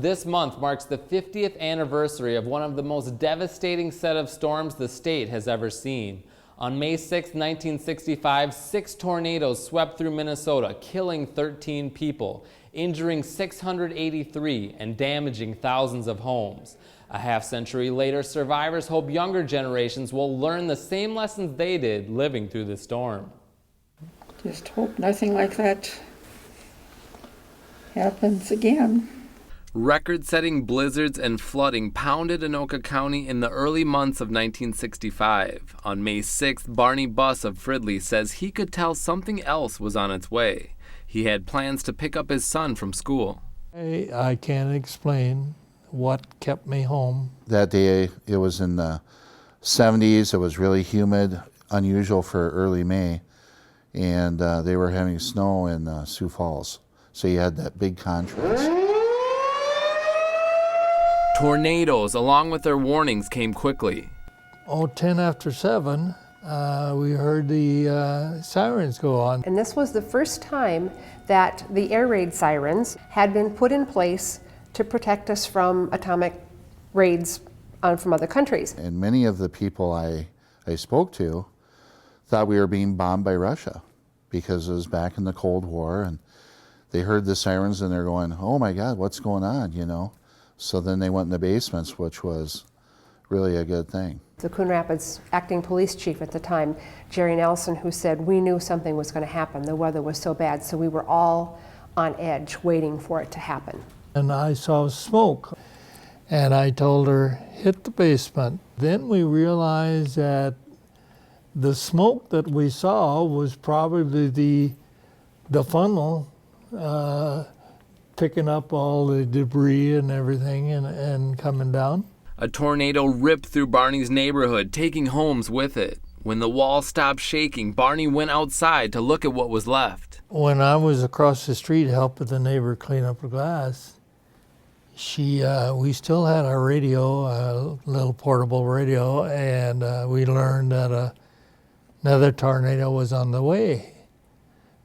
this month marks the 50th anniversary of one of the most devastating set of storms the state has ever seen. On May 6, 1965, 6 tornadoes swept through Minnesota, killing 13 people, injuring 683, and damaging thousands of homes. A half-century later, survivors hope younger generations will learn the same lessons they did living through the storm. Just hope nothing like that happens again. Record-setting blizzards and flooding pounded Anoka County in the early months of 1965. On May 6th, Barney Buss of Fridley says he could tell something else was on its way. He had plans to pick up his son from school. I can't explain what kept me home. That day, it was in the 70s. It was really humid, unusual for early May, and they were having snow in Sioux Falls. So you had that big contrast. Tornadoes, along with their warnings, came quickly. 10 after 7, we heard the sirens go on. And this was the first time that the air raid sirens had been put in place to protect us from atomic raids from other countries. And many of the people I spoke to thought we were being bombed by Russia because it was back in the Cold War, and they heard the sirens and they're going, oh my God, what's going on, you know? So then they went in the basements, which was really a good thing. The Coon Rapids acting police chief at the time, Jerry Nelson, who said we knew something was going to happen. The weather was so bad, so we were all on edge waiting for it to happen. And I saw smoke, and I told her, hit the basement. Then we realized that the smoke that we saw was probably the funnel picking up all the debris and everything and coming down. A tornado ripped through Barney's neighborhood, taking homes with it. When the wall stopped shaking, Barney went outside to look at what was left. When I was across the street helping the neighbor clean up her glass, we still had our radio, a little portable radio, and we learned that another tornado was on the way.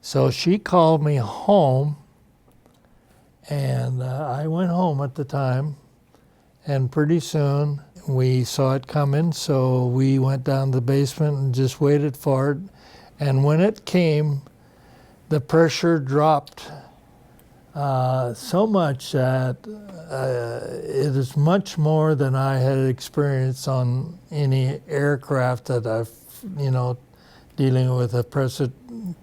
So she called me home, and I went home at the time, and pretty soon we saw it coming, so we went down to the basement and just waited for it. And when it came, the pressure dropped so much that it is much more than I had experienced on any aircraft that I've, dealing with a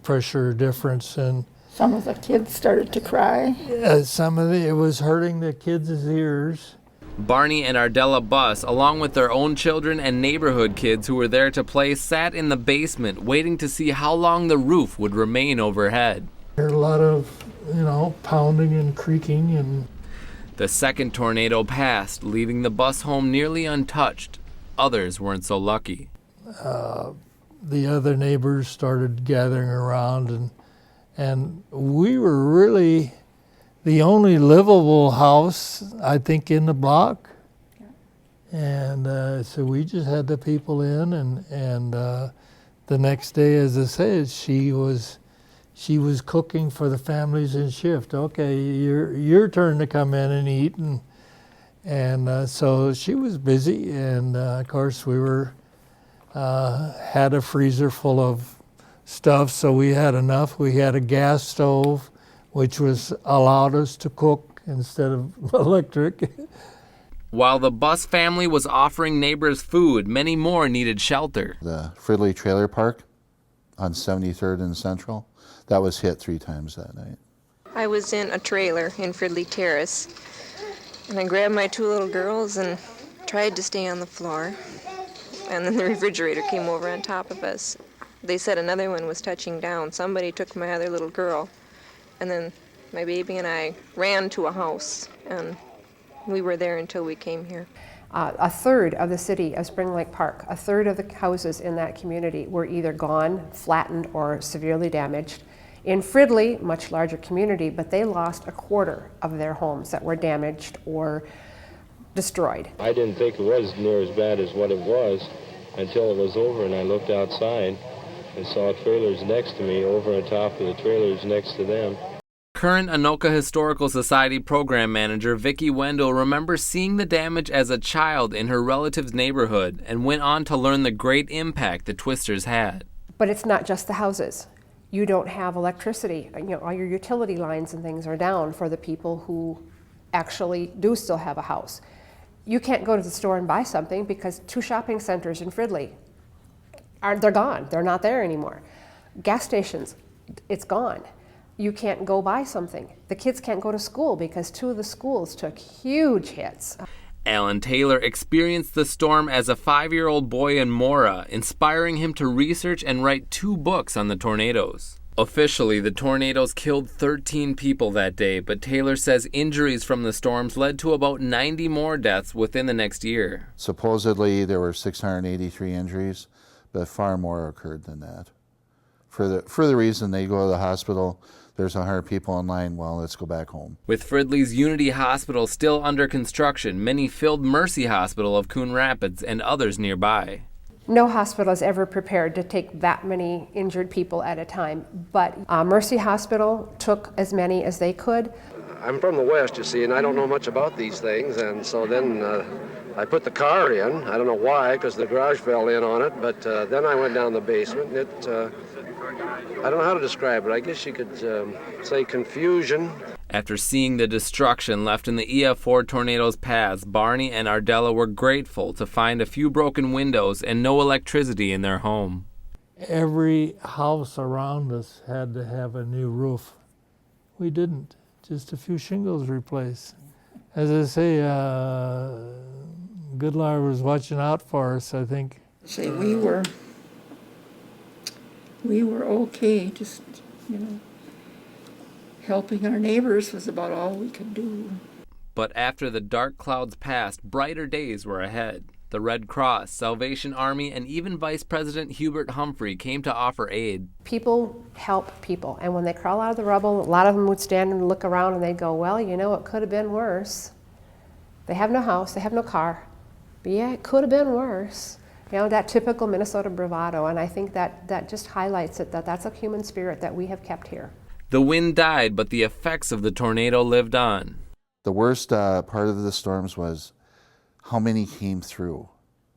pressure difference. And Some of the kids started to cry. it was hurting the kids' ears. Barney and Ardella Buss, along with their own children and neighborhood kids who were there to play, sat in the basement waiting to see how long the roof would remain overhead. There are a lot of, pounding and creaking. And The second tornado passed, leaving the Buss home nearly untouched. Others weren't so lucky. The other neighbors started gathering around, and we were really the only livable house, I think, in the block. Yeah. And so we just had the people in, and the next day, as I said, she was cooking for the families in shift. Okay, your turn to come in and eat, and so she was busy, and of course we were had a freezer full of stuff, so we had enough. We had a gas stove, which allowed us to cook instead of electric. While the Buss family was offering neighbors food, many more needed shelter. The Fridley Trailer Park on 73rd and Central, that was hit 3 times that night. I was in a trailer in Fridley Terrace, and I grabbed my 2 little girls and tried to stay on the floor. And then the refrigerator came over on top of us. They said another one was touching down. Somebody took my other little girl. And then my baby and I ran to a house, and we were there until we came here. A third of the city of Spring Lake Park, a third of the houses in that community were either gone, flattened, or severely damaged. In Fridley, much larger community, but they lost a quarter of their homes that were damaged or destroyed. I didn't think it was near as bad as what it was until it was over, and I looked outside and saw trailers next to me over on top of the trailers next to them. Current Anoka Historical Society program manager Vicki Wendell remembers seeing the damage as a child in her relative's neighborhood and went on to learn the great impact the twisters had. But it's not just the houses. You don't have electricity. All your utility lines and things are down for the people who actually do still have a house. You can't go to the store and buy something because 2 shopping centers in Fridley they're gone. They're not there anymore. Gas stations, it's gone. You can't go buy something. The kids can't go to school because 2 of the schools took huge hits. Alan Taylor experienced the storm as a 5-year-old boy in Mora, inspiring him to research and write 2 books on the tornadoes. Officially, the tornadoes killed 13 people that day, but Taylor says injuries from the storms led to about 90 more deaths within the next year. Supposedly there were 683 injuries, but far more occurred than that. For the reason they go to the hospital, there's 100 people in line, well, let's go back home. With Fridley's Unity Hospital still under construction, many filled Mercy Hospital of Coon Rapids and others nearby. No hospital is ever prepared to take that many injured people at a time, but Mercy Hospital took as many as they could. I'm from the West, you see, and I don't know much about these things, and so then I put the car in. I don't know why, because the garage fell in on it, but then I went down the basement. I don't know how to describe it. I guess you could say confusion. After seeing the destruction left in the EF4 tornado's paths, Barney and Ardella were grateful to find a few broken windows and no electricity in their home. Every house around us had to have a new roof. We didn't. Just a few shingles replaced. As I say, good Lord was watching out for us, I think. Say we were okay, just, helping our neighbors was about all we could do. But after the dark clouds passed, brighter days were ahead. The Red Cross, Salvation Army, and even Vice President Hubert Humphrey came to offer aid. People help people, and when they crawl out of the rubble, a lot of them would stand and look around and they'd go, well, it could have been worse. They have no house, they have no car, but yeah, it could have been worse. That typical Minnesota bravado, and I think that just highlights it, that's a human spirit that we have kept here. The wind died, but the effects of the tornado lived on. The worst part of the storms was how many came through.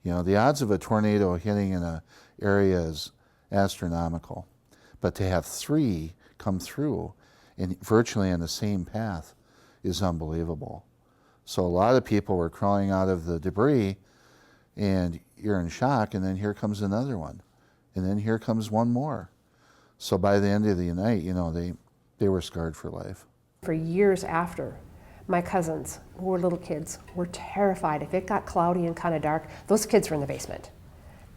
The odds of a tornado hitting in an area is astronomical, but to have 3 come through virtually in the same path is unbelievable. So a lot of people were crawling out of the debris, and you're in shock, and then here comes another one, and then here comes one more. So by the end of the night, they were scarred for life. For years after, my cousins, who were little kids, were terrified. If it got cloudy and kind of dark, those kids were in the basement.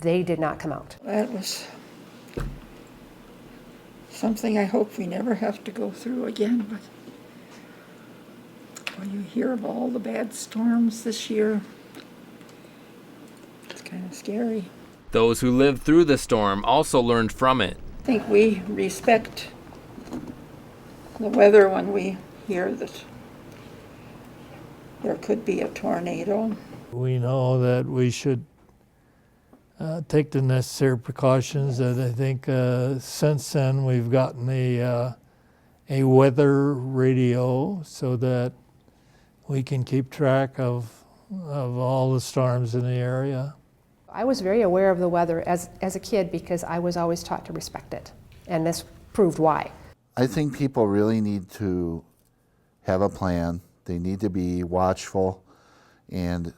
They did not come out. That was something I hope we never have to go through again, but when you hear of all the bad storms this year, it's kind of scary. Those who lived through the storm also learned from it. I think we respect the weather when we hear that there could be a tornado. We know that we should take the necessary precautions, and I think since then we've gotten a weather radio so that we can keep track of all the storms in the area. I was very aware of the weather as a kid because I was always taught to respect it, and this proved why. I think people really need to have a plan. They need to be watchful, and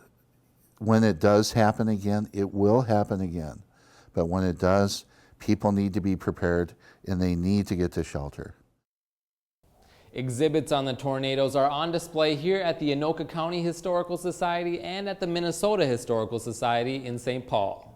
when it does happen again, it will happen again. But when it does, people need to be prepared, and they need to get to shelter. Exhibits on the tornadoes are on display here at the Anoka County Historical Society and at the Minnesota Historical Society in St. Paul.